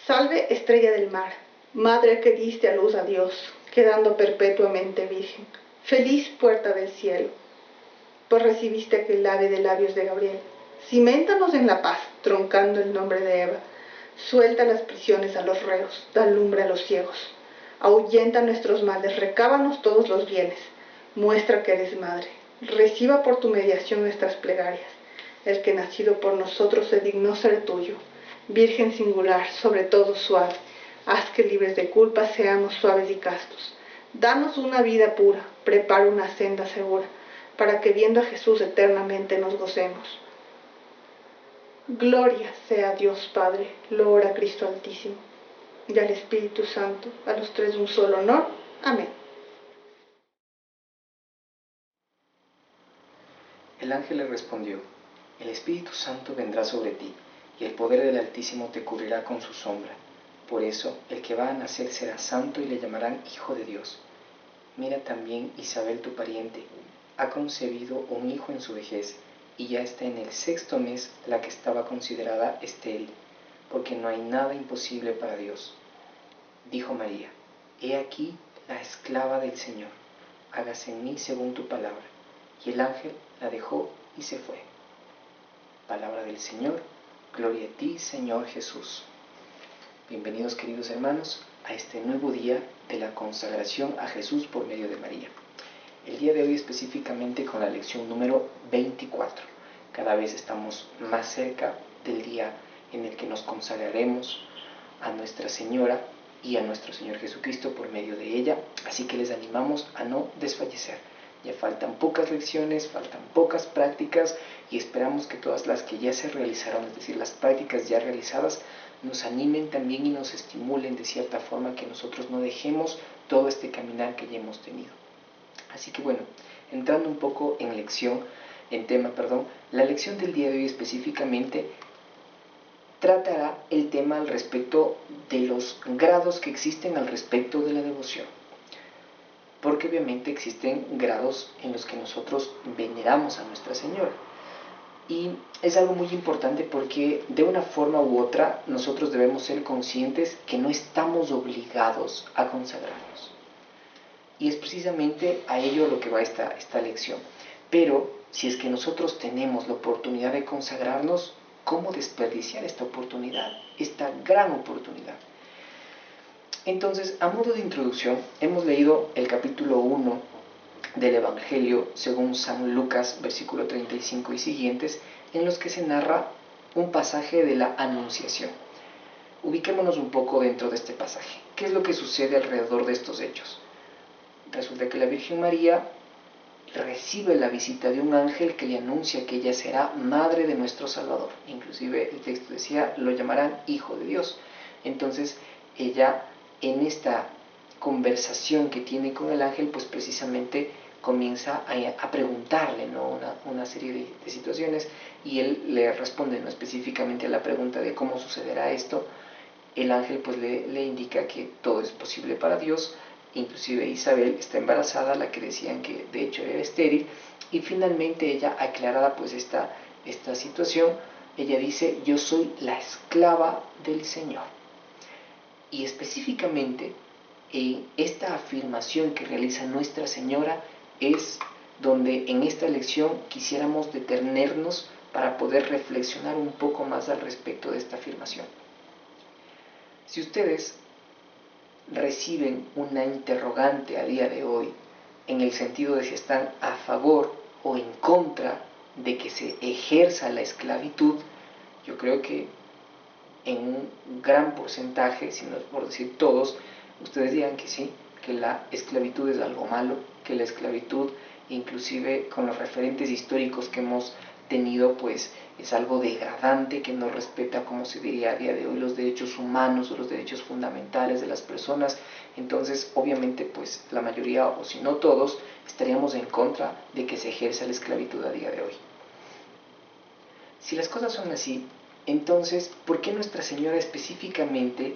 Salve, estrella del mar, madre que diste a luz a Dios, quedando perpetuamente virgen. Feliz puerta del cielo, pues recibiste aquel ave de labios de Gabriel. Ciméntanos en la paz, troncando el nombre de Eva. Suelta las prisiones a los reos, da lumbre a los ciegos. Ahuyenta nuestros males, recábanos todos los bienes. Muestra que eres madre. Reciba por tu mediación nuestras plegarias. El que nacido por nosotros se dignó ser tuyo. Virgen singular, sobre todo suave. Haz que libres de culpa seamos suaves y castos. Danos una vida pura, prepara una senda segura, para que viendo a Jesús eternamente nos gocemos. Gloria sea a Dios Padre, loor a Cristo Altísimo, y al Espíritu Santo, a los tres un solo honor. Amén. El ángel le respondió: el Espíritu Santo vendrá sobre ti, y el poder del Altísimo te cubrirá con su sombra. Por eso, el que va a nacer será santo y le llamarán Hijo de Dios. Mira también Isabel tu pariente, ha concebido un hijo en su vejez, y ya está en el 6º mes la que estaba considerada estéril, porque no hay nada imposible para Dios. Dijo María: he aquí la esclava del Señor, hágase en mí según tu palabra. Y el ángel la dejó y se fue. Palabra del Señor. Gloria a ti, Señor Jesús. Bienvenidos, queridos hermanos, a este nuevo día de la consagración a Jesús por medio de María. El día de hoy específicamente con la lección número 24. Cada vez estamos más cerca del día en el que nos consagraremos a Nuestra Señora y a nuestro Señor Jesucristo por medio de ella, así que les animamos a no desfallecer. Ya faltan pocas lecciones, faltan pocas prácticas y esperamos que todas las que ya se realizaron, es decir, las prácticas ya realizadas, nos animen también y nos estimulen de cierta forma, que nosotros no dejemos todo este caminar que ya hemos tenido. Así que bueno, entrando un poco en tema, la lección del día de hoy específicamente tratará el tema al respecto de los grados que existen al respecto de la devoción. Porque obviamente existen grados en los que nosotros veneramos a Nuestra Señora. Y es algo muy importante porque de una forma u otra nosotros debemos ser conscientes que no estamos obligados a consagrarnos. Y es precisamente a ello lo que va esta lección. Pero si es que nosotros tenemos la oportunidad de consagrarnos, ¿cómo desperdiciar esta oportunidad? Esta gran oportunidad. Entonces, a modo de introducción, hemos leído el capítulo 1 del Evangelio según San Lucas, versículo 35 y siguientes, en los que se narra un pasaje de la Anunciación. Ubiquémonos un poco dentro de este pasaje. ¿Qué es lo que sucede alrededor de estos hechos? Resulta que la Virgen María recibe la visita de un ángel que le anuncia que ella será madre de nuestro Salvador. Inclusive el texto decía, lo llamarán Hijo de Dios. Entonces ella, en esta conversación que tiene con el ángel, pues precisamente comienza a preguntarle, ¿no? una serie de situaciones, y él le responde, ¿no? Específicamente a la pregunta de cómo sucederá esto. El ángel pues le indica que todo es posible para Dios. Inclusive Isabel está embarazada, la que decían que de hecho era estéril, y finalmente ella, aclarada pues esta situación, ella dice: yo soy la esclava del Señor. Y específicamente esta afirmación que realiza Nuestra Señora es donde en esta lección quisiéramos detenernos para poder reflexionar un poco más al respecto de esta afirmación. Si ustedes reciben una interrogante a día de hoy en el sentido de si están a favor o en contra de que se ejerza la esclavitud, yo creo que en un gran porcentaje, si no es por decir todos, ustedes dirán que sí, que la esclavitud es algo malo, que la esclavitud, inclusive con los referentes históricos que hemos tenido, pues es algo degradante, que no respeta, como se diría a día de hoy, los derechos humanos o los derechos fundamentales de las personas. Entonces, obviamente, pues la mayoría, o si no todos, estaríamos en contra de que se ejerza la esclavitud a día de hoy. Si las cosas son así, entonces, ¿por qué Nuestra Señora específicamente,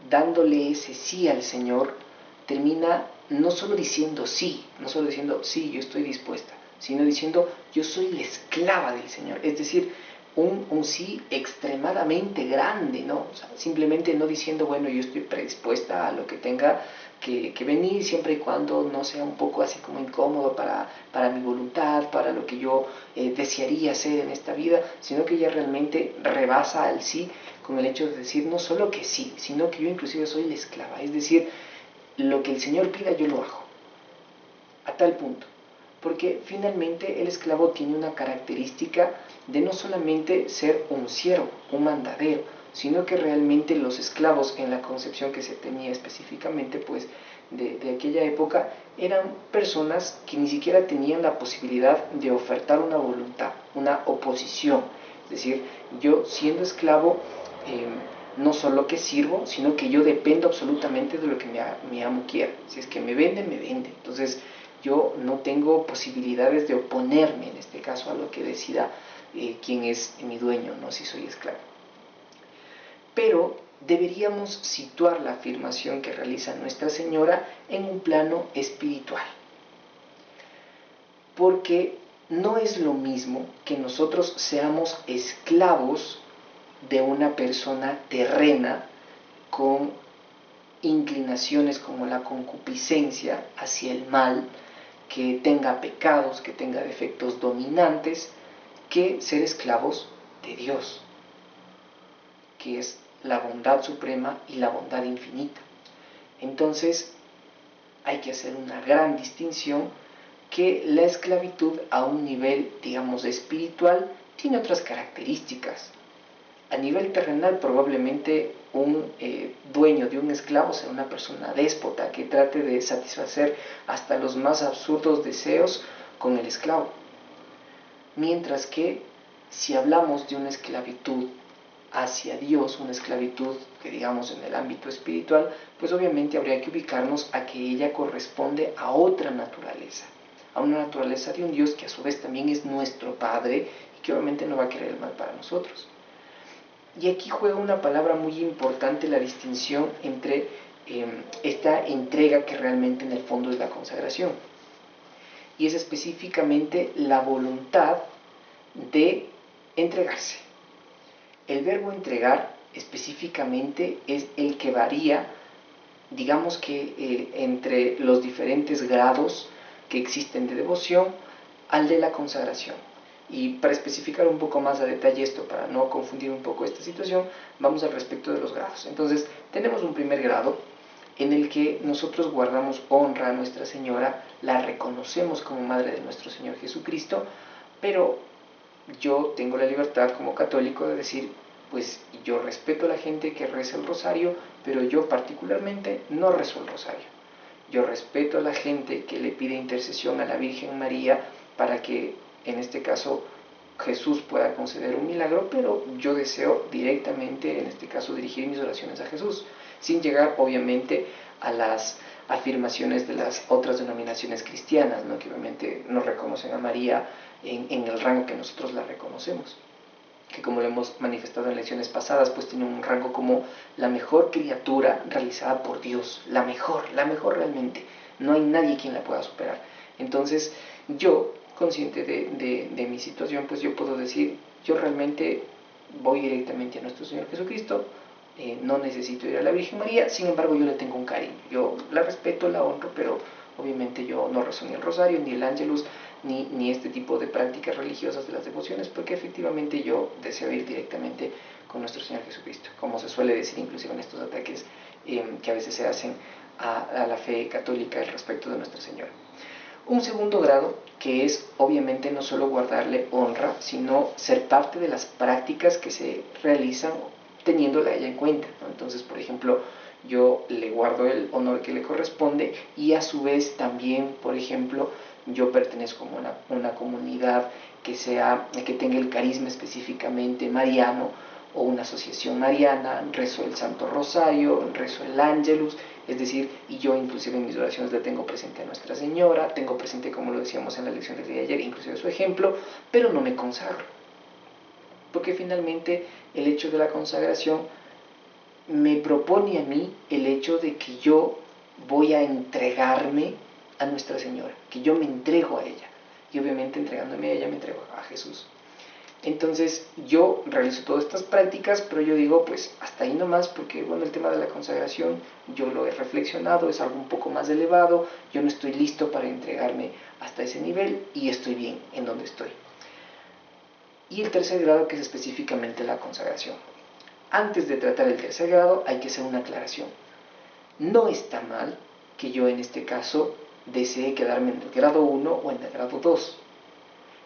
dándole ese sí al Señor, termina no solo diciendo sí, yo estoy dispuesta, sino diciendo: yo soy la esclava del Señor? Es decir, un sí extremadamente grande, ¿no? O sea, simplemente no diciendo, bueno, yo estoy predispuesta a lo que tenga que venir, siempre y cuando no sea un poco así como incómodo para mi voluntad, para lo que yo desearía hacer en esta vida, sino que ella realmente rebasa al sí con el hecho de decir no solo que sí, sino que yo inclusive soy la esclava, es decir, lo que el Señor pida yo lo hago, a tal punto. Porque finalmente el esclavo tiene una característica de no solamente ser un siervo, un mandadero, sino que realmente los esclavos, en la concepción que se tenía específicamente pues de aquella época, eran personas que ni siquiera tenían la posibilidad de ofertar una voluntad, una oposición. Es decir, yo siendo esclavo, no solo que sirvo, sino que yo dependo absolutamente de lo que mi amo quiera. Si es que me vende, me vende. Entonces, yo no tengo posibilidades de oponerme, en este caso, a lo que decida quién es mi dueño, no si soy esclavo. Pero deberíamos situar la afirmación que realiza Nuestra Señora en un plano espiritual. Porque no es lo mismo que nosotros seamos esclavos de una persona terrena con inclinaciones como la concupiscencia hacia el mal, que tenga pecados, que tenga defectos dominantes, que ser esclavos de Dios, que es la bondad suprema y la bondad infinita. Entonces, hay que hacer una gran distinción, que la esclavitud a un nivel, digamos, espiritual, tiene otras características. A nivel terrenal, probablemente un dueño de un esclavo sea una persona déspota que trate de satisfacer hasta los más absurdos deseos con el esclavo. Mientras que si hablamos de una esclavitud hacia Dios, una esclavitud que digamos en el ámbito espiritual, pues obviamente habría que ubicarnos a que ella corresponde a otra naturaleza, a una naturaleza de un Dios que a su vez también es nuestro Padre y que obviamente no va a querer el mal para nosotros. Y aquí juega una palabra muy importante, la distinción entre esta entrega que realmente en el fondo es la consagración. Y es específicamente la voluntad de entregarse. El verbo entregar específicamente es el que varía, digamos que entre los diferentes grados que existen de devoción al de la consagración. Y para especificar un poco más a detalle esto, para no confundir un poco esta situación, vamos al respecto de los grados. Entonces, tenemos un primer grado en el que nosotros guardamos honra a Nuestra Señora, la reconocemos como Madre de nuestro Señor Jesucristo, pero yo tengo la libertad como católico de decir, pues yo respeto a la gente que reza el rosario, pero yo particularmente no rezo el rosario. Yo respeto a la gente que le pide intercesión a la Virgen María para que, en este caso, Jesús pueda conceder un milagro, pero yo deseo directamente, en este caso, dirigir mis oraciones a Jesús, sin llegar, obviamente, a las afirmaciones de las otras denominaciones cristianas, ¿no? Que obviamente no reconocen a María en el rango que nosotros la reconocemos, que como lo hemos manifestado en lecciones pasadas, pues tiene un rango como la mejor criatura realizada por Dios, la mejor realmente, no hay nadie quien la pueda superar. Entonces yo, consciente de mi situación, pues yo puedo decir, yo realmente voy directamente a nuestro Señor Jesucristo, no necesito ir a la Virgen María, sin embargo yo le tengo un cariño, yo la respeto, la honro, pero obviamente yo no rezo ni el rosario, ni el ángelus, ni este tipo de prácticas religiosas de las devociones, porque efectivamente yo deseo ir directamente con nuestro Señor Jesucristo, como se suele decir inclusive en estos ataques que a veces se hacen a la fe católica respecto de Nuestra Señora. Un segundo grado, que es obviamente no solo guardarle honra, sino ser parte de las prácticas que se realizan teniéndola ella en cuenta, ¿no? Entonces, por ejemplo, yo le guardo el honor que le corresponde y a su vez también, por ejemplo, yo pertenezco a una comunidad que tenga el carisma específicamente mariano o una asociación mariana, rezo el Santo Rosario, rezo el Ángelus, es decir, y yo inclusive en mis oraciones le tengo presente a Nuestra Señora, tengo presente, como lo decíamos en la lección del día de ayer, inclusive su ejemplo, pero no me consagro, porque finalmente el hecho de la consagración me propone a mí el hecho de que yo voy a entregarme a Nuestra Señora, que yo me entrego a ella, y obviamente entregándome a ella me entrego a Jesús. Entonces yo realizo todas estas prácticas, pero yo digo pues hasta ahí nomás, porque bueno, el tema de la consagración yo lo he reflexionado, es algo un poco más elevado, yo no estoy listo para entregarme hasta ese nivel y estoy bien en donde estoy. Y el tercer grado, que es específicamente la consagración. Antes de tratar el tercer grado hay que hacer una aclaración. No está mal que yo en este caso desee quedarme en el grado 1 o en el grado 2.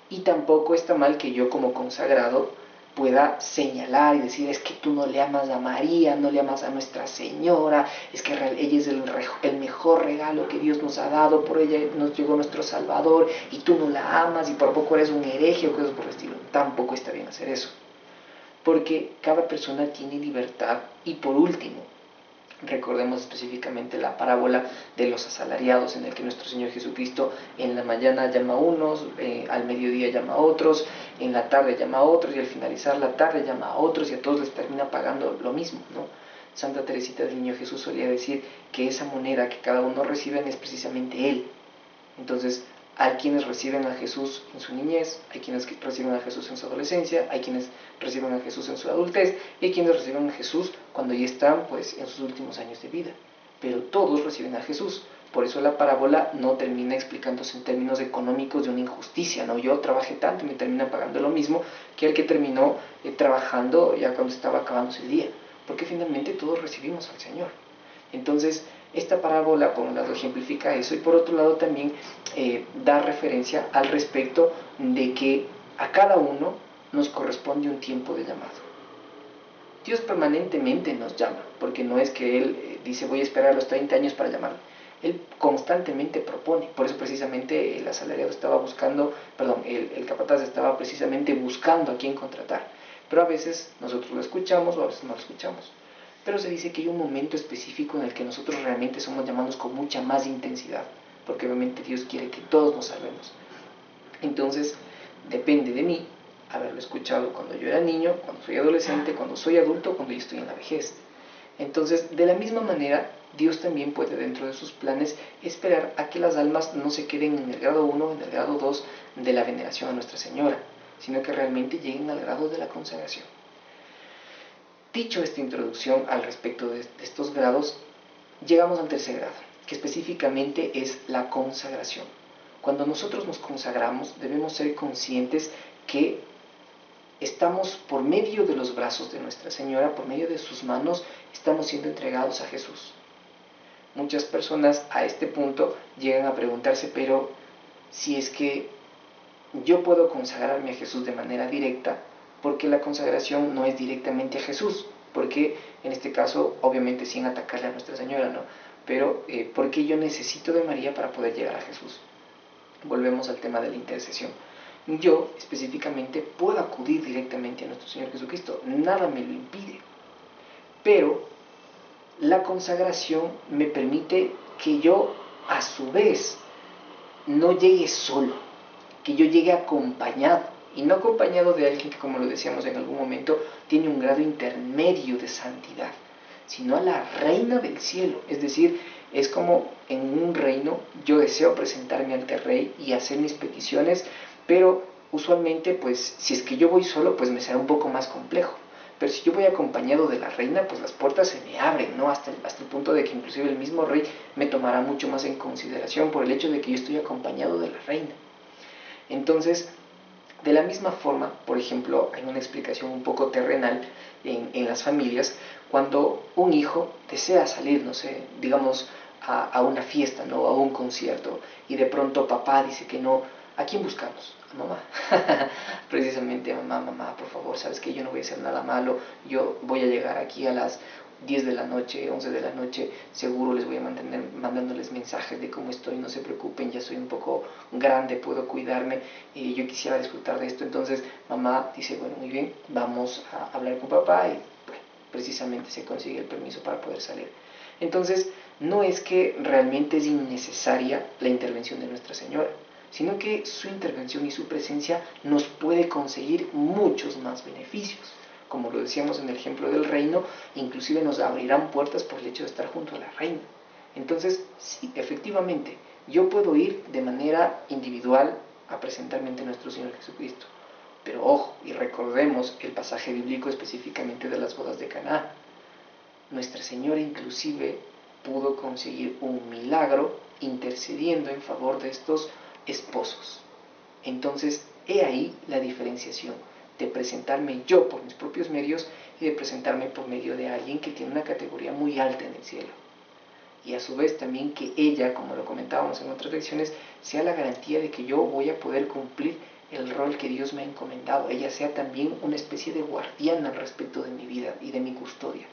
Y tampoco está mal que yo como consagrado pueda señalar y decir, es que tú no le amas a María, no le amas a Nuestra Señora, es que ella es el mejor regalo que Dios nos ha dado, por ella nos llegó nuestro Salvador, y tú no la amas y por poco eres un hereje o cosas por el estilo. Tampoco está bien hacer eso, porque cada persona tiene libertad. Y por último, recordemos específicamente la parábola de los asalariados, en el que nuestro Señor Jesucristo en la mañana llama a unos, al mediodía llama a otros, en la tarde llama a otros, y al finalizar la tarde llama a otros, y a todos les termina pagando lo mismo, ¿no? Santa Teresita del Niño Jesús solía decir que esa moneda que cada uno recibe es precisamente Él. Entonces, hay quienes reciben a Jesús en su niñez, hay quienes reciben a Jesús en su adolescencia, hay quienes reciben a Jesús en su adultez, y hay quienes reciben a Jesús cuando ya están pues en sus últimos años de vida. Pero todos reciben a Jesús. Por eso la parábola no termina explicándose en términos económicos de una injusticia, ¿no? Yo trabajé tanto y me terminan pagando lo mismo que el que terminó trabajando ya cuando estaba acabándose el día, porque finalmente todos recibimos al Señor. Entonces, esta parábola por un lado ejemplifica eso, y por otro lado también da referencia al respecto de que a cada uno nos corresponde un tiempo de llamado. Dios permanentemente nos llama, porque no es que Él dice voy a esperar los 30 años para llamarme. Él constantemente propone. Por eso precisamente el asalariado estaba buscando, el capataz estaba precisamente buscando a quién contratar. Pero a veces nosotros lo escuchamos o a veces no lo escuchamos. Pero se dice que hay un momento específico en el que nosotros realmente somos llamados con mucha más intensidad, porque obviamente Dios quiere que todos nos salvemos. Entonces, depende de mí haberlo escuchado cuando yo era niño, cuando soy adolescente, cuando soy adulto, cuando yo estoy en la vejez. Entonces, de la misma manera, Dios también puede, dentro de sus planes, esperar a que las almas no se queden en el grado 1, en el grado 2 de la veneración a Nuestra Señora, sino que realmente lleguen al grado de la consagración. Dicho esta introducción al respecto de estos grados, llegamos al tercer grado, que específicamente es la consagración. Cuando nosotros nos consagramos, debemos ser conscientes que estamos por medio de los brazos de Nuestra Señora, por medio de sus manos, estamos siendo entregados a Jesús. Muchas personas a este punto llegan a preguntarse, pero si es que yo puedo consagrarme a Jesús de manera directa, ¿por qué la consagración no es directamente a Jesús? Porque en este caso, obviamente sin atacarle a Nuestra Señora, ¿no? Pero ¿por qué yo necesito de María para poder llegar a Jesús? Volvemos al tema de la intercesión. Yo específicamente puedo acudir directamente a nuestro Señor Jesucristo, nada me lo impide, pero la consagración me permite que yo a su vez no llegue solo, que yo llegue acompañado, y no acompañado de alguien que, como lo decíamos en algún momento, tiene un grado intermedio de santidad, sino a la reina del cielo. Es decir, es como en un reino yo deseo presentarme ante el rey y hacer mis peticiones, pero usualmente pues si es que yo voy solo pues me será un poco más complejo. Pero si yo voy acompañado de la reina, pues las puertas se me abren, ¿no? Hasta el punto de que inclusive el mismo rey me tomará mucho más en consideración por el hecho de que yo estoy acompañado de la reina. Entonces, de la misma forma, por ejemplo, hay una explicación un poco terrenal en las familias, cuando un hijo desea salir, no sé, digamos, a una fiesta, ¿no? A un concierto, y de pronto papá dice que no, ¿a quién buscamos? A mamá. Precisamente, mamá, por favor, sabes que yo no voy a hacer nada malo, yo voy a llegar aquí a las 10 de la noche, 11 de la noche, seguro les voy a mantener mandándoles mensajes de cómo estoy, no se preocupen, ya soy un poco grande, puedo cuidarme, yo quisiera disfrutar de esto. Entonces mamá dice, bueno, muy bien, vamos a hablar con papá, y bueno, precisamente se consigue el permiso para poder salir. Entonces, no es que realmente es innecesaria la intervención de Nuestra Señora, sino que su intervención y su presencia nos puede conseguir muchos más beneficios. Como lo decíamos en el ejemplo del reino, inclusive nos abrirán puertas por el hecho de estar junto a la reina. Entonces, sí, efectivamente, yo puedo ir de manera individual a presentarme ante nuestro Señor Jesucristo, Pero ojo, y recordemos el pasaje bíblico específicamente de las bodas de Caná. Nuestra Señora inclusive pudo conseguir un milagro intercediendo en favor de estos esposos. Entonces, he ahí la diferenciación de presentarme yo por mis propios medios y de presentarme por medio de alguien que tiene una categoría muy alta en el cielo. Y a su vez también que ella, como lo comentábamos en otras lecciones, sea la garantía de que yo voy a poder cumplir el rol que Dios me ha encomendado. Ella sea también una especie de guardiana al respecto de mi vida y de mi custodia.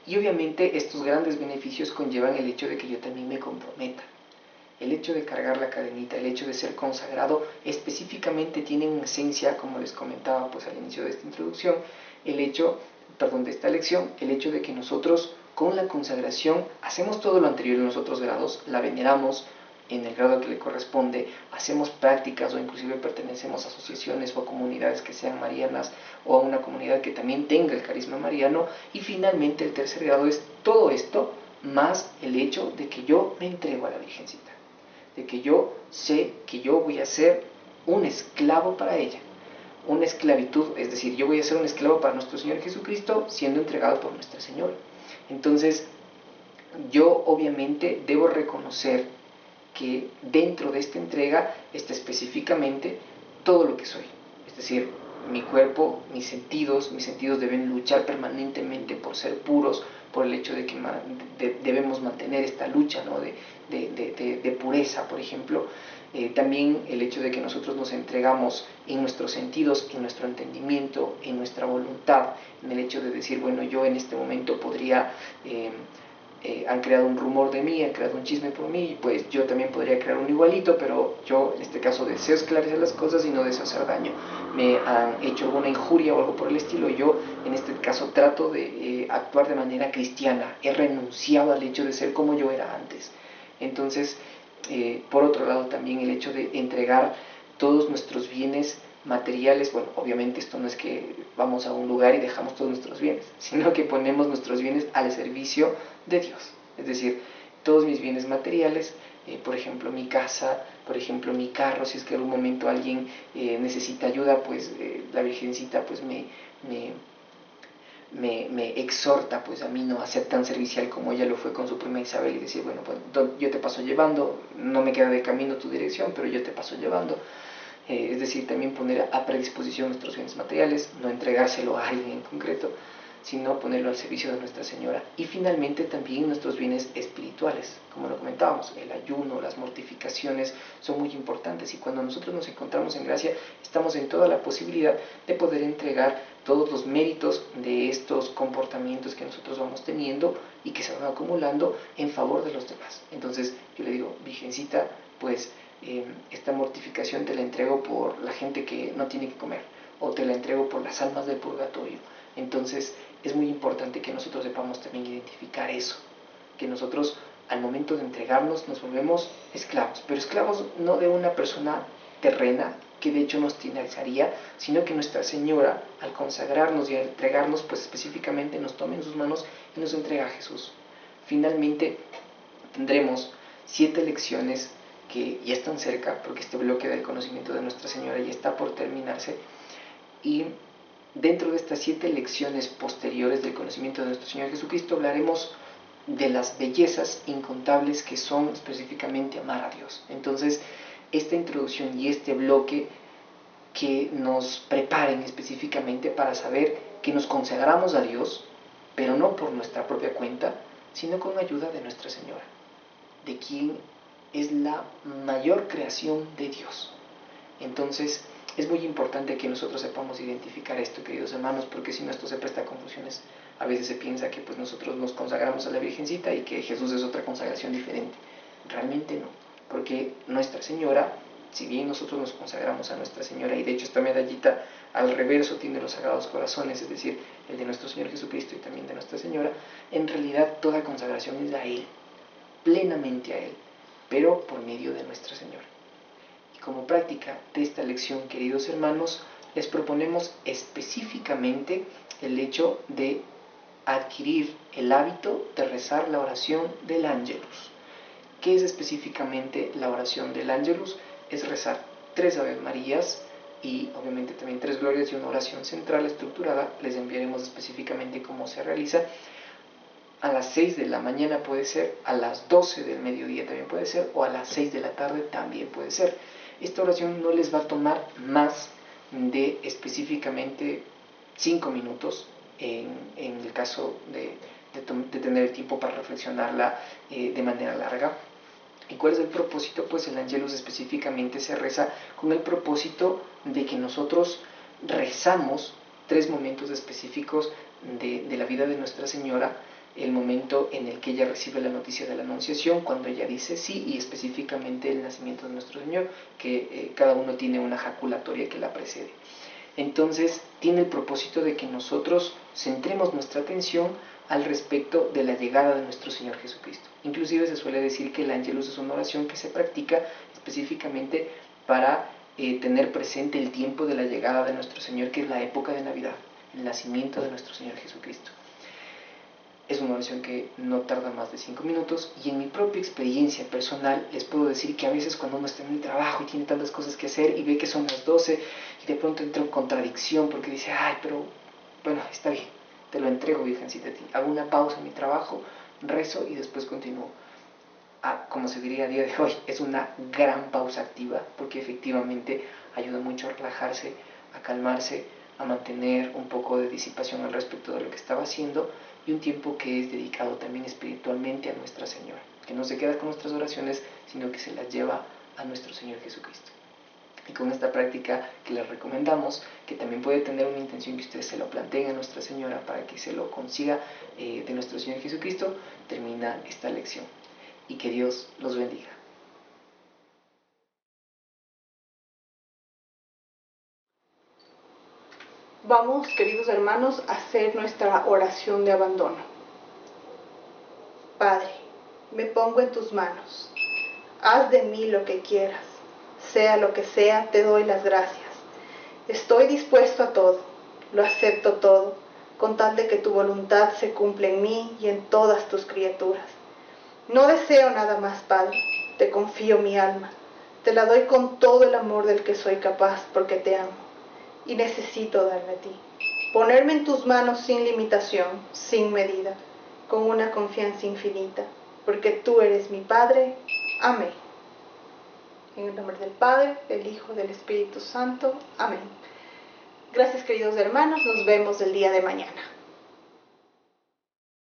Y obviamente estos grandes beneficios conllevan el hecho de que yo también me comprometa. El hecho de cargar la cadenita, el hecho de ser consagrado, específicamente tiene en esencia, como les comentaba pues al inicio de esta introducción, de esta lección, el hecho de que nosotros con la consagración hacemos todo lo anterior en los otros grados, la veneramos en el grado que le corresponde, hacemos prácticas o inclusive pertenecemos a asociaciones o a comunidades que sean marianas o a una comunidad que también tenga el carisma mariano, y finalmente el tercer grado es todo esto más el hecho de que yo me entrego a la Virgencita, de que yo sé que yo voy a ser un esclavo para ella, una esclavitud, es decir, yo voy a ser un esclavo para nuestro Señor Jesucristo siendo entregado por Nuestra Señora. Entonces, yo obviamente debo reconocer que dentro de esta entrega está específicamente todo lo que soy, es decir, mi cuerpo, mis sentidos deben luchar permanentemente por ser puros, por el hecho de que debemos mantener esta lucha, ¿no?, de pureza, por ejemplo. También el hecho de que nosotros nos entregamos en nuestros sentidos, en nuestro entendimiento, en nuestra voluntad, en el hecho de decir, bueno, yo en este momento podría... han creado un rumor de mí, han creado un chisme por mí, pues yo también podría crear un igualito, pero yo en este caso deseo esclarecer las cosas y no deseo hacer daño. Me han hecho alguna injuria o algo por el estilo, y yo en este caso trato de actuar de manera cristiana, he renunciado al hecho de ser como yo era antes. Entonces, por otro lado también el hecho de entregar todos nuestros bienes materiales, bueno, obviamente esto no es que vamos a un lugar y dejamos todos nuestros bienes, sino que ponemos nuestros bienes al servicio de Dios. Es decir, todos mis bienes materiales, por ejemplo mi casa, por ejemplo mi carro, si es que en algún momento alguien necesita ayuda, pues la Virgencita pues me exhorta pues a mí no a ser tan servicial como ella lo fue con su prima Isabel, y decir, bueno, pues yo te paso llevando, no me queda de camino tu dirección, pero yo te paso llevando. Es decir, también poner a predisposición nuestros bienes materiales, no entregárselo a alguien en concreto, sino ponerlo al servicio de Nuestra Señora. Y finalmente también nuestros bienes espirituales, como lo comentábamos, el ayuno, las mortificaciones son muy importantes, y cuando nosotros nos encontramos en gracia, estamos en toda la posibilidad de poder entregar todos los méritos de estos comportamientos que nosotros vamos teniendo y que se van acumulando en favor de los demás. Entonces yo le digo, Virgencita, pues esta mortificación te la entrego por la gente que no tiene que comer, o te la entrego por las almas del purgatorio. Entonces es muy importante que nosotros sepamos también identificar eso, que nosotros al momento de entregarnos nos volvemos esclavos, pero esclavos no de una persona terrena que de hecho nos tiraría, sino que Nuestra Señora, al consagrarnos y al entregarnos, pues específicamente nos toma en sus manos y nos entrega a Jesús. Finalmente tendremos 7 lecciones que ya están cerca, porque este bloque del conocimiento de Nuestra Señora ya está por terminarse, y dentro de estas 7 lecciones posteriores del conocimiento de nuestro Señor Jesucristo hablaremos de las bellezas incontables que son específicamente amar a Dios. Entonces, esta introducción y este bloque que nos preparen específicamente para saber que nos consagramos a Dios, pero no por nuestra propia cuenta, sino con ayuda de Nuestra Señora, de quien es la mayor creación de Dios. Entonces, es muy importante que nosotros sepamos identificar esto, queridos hermanos, porque si no esto se presta a confusiones. A veces se piensa que pues nosotros nos consagramos a la Virgencita y que Jesús es otra consagración diferente. Realmente no, porque Nuestra Señora, si bien nosotros nos consagramos a Nuestra Señora, y de hecho esta medallita al reverso tiene los Sagrados Corazones, es decir, el de nuestro Señor Jesucristo y también de Nuestra Señora, en realidad toda consagración es a Él, plenamente a Él, pero por medio de Nuestra Señora. Y como práctica de esta lección, queridos hermanos, les proponemos específicamente el hecho de adquirir el hábito de rezar la oración del Ángelus. ¿Qué es específicamente la oración del Ángelus? Es rezar 3 Ave Marías y obviamente también 3 glorias y una oración central estructurada. Les enviaremos específicamente cómo se realiza. A las 6 de la mañana puede ser, a las 12 del mediodía también puede ser, o a las 6 de la tarde también puede ser. Esta oración no les va a tomar más de específicamente 5 minutos en el caso de tener el tiempo para reflexionarla de manera larga. ¿Y cuál es el propósito? Pues el Angelus específicamente se reza con el propósito de que nosotros rezamos 3 momentos específicos de la vida de Nuestra Señora. El momento en el que ella recibe la noticia de la Anunciación, cuando ella dice sí, y específicamente el nacimiento de nuestro Señor, que cada uno tiene una jaculatoria que la precede. Entonces tiene el propósito de que nosotros centremos nuestra atención al respecto de la llegada de nuestro Señor Jesucristo. Inclusive se suele decir que el Angelus es una oración que se practica específicamente para tener presente el tiempo de la llegada de nuestro Señor, que es la época de Navidad, el nacimiento de nuestro Señor Jesucristo. Es una oración que no tarda más de 5 minutos, y en mi propia experiencia personal les puedo decir que a veces cuando uno está en el trabajo y tiene tantas cosas que hacer y ve que son las 12 y de pronto entra en contradicción porque dice, ay, pero bueno, está bien, te lo entrego, Virgencita, a ti. Hago una pausa en mi trabajo, rezo y después continúo. Como se diría a día de hoy, es una gran pausa activa, porque efectivamente ayuda mucho a relajarse, a calmarse, a mantener un poco de disipación al respecto de lo que estaba haciendo, y un tiempo que es dedicado también espiritualmente a Nuestra Señora, que no se queda con nuestras oraciones, sino que se las lleva a nuestro Señor Jesucristo. Y con esta práctica que les recomendamos, que también puede tener una intención que ustedes se lo planteen a Nuestra Señora para que se lo consiga de nuestro Señor Jesucristo, termina esta lección. Y que Dios los bendiga. Vamos, queridos hermanos, a hacer nuestra oración de abandono. Padre, me pongo en tus manos. Haz de mí lo que quieras. Sea lo que sea, te doy las gracias. Estoy dispuesto a todo, lo acepto todo, con tal de que tu voluntad se cumpla en mí y en todas tus criaturas. No deseo nada más, Padre, te confío mi alma, te la doy con todo el amor del que soy capaz, porque te amo, y necesito darme a ti. Ponerme en tus manos sin limitación, sin medida, con una confianza infinita, porque tú eres mi Padre. Amén. En el nombre del Padre, del Hijo, del Espíritu Santo. Amén. Gracias, queridos hermanos. Nos vemos el día de mañana.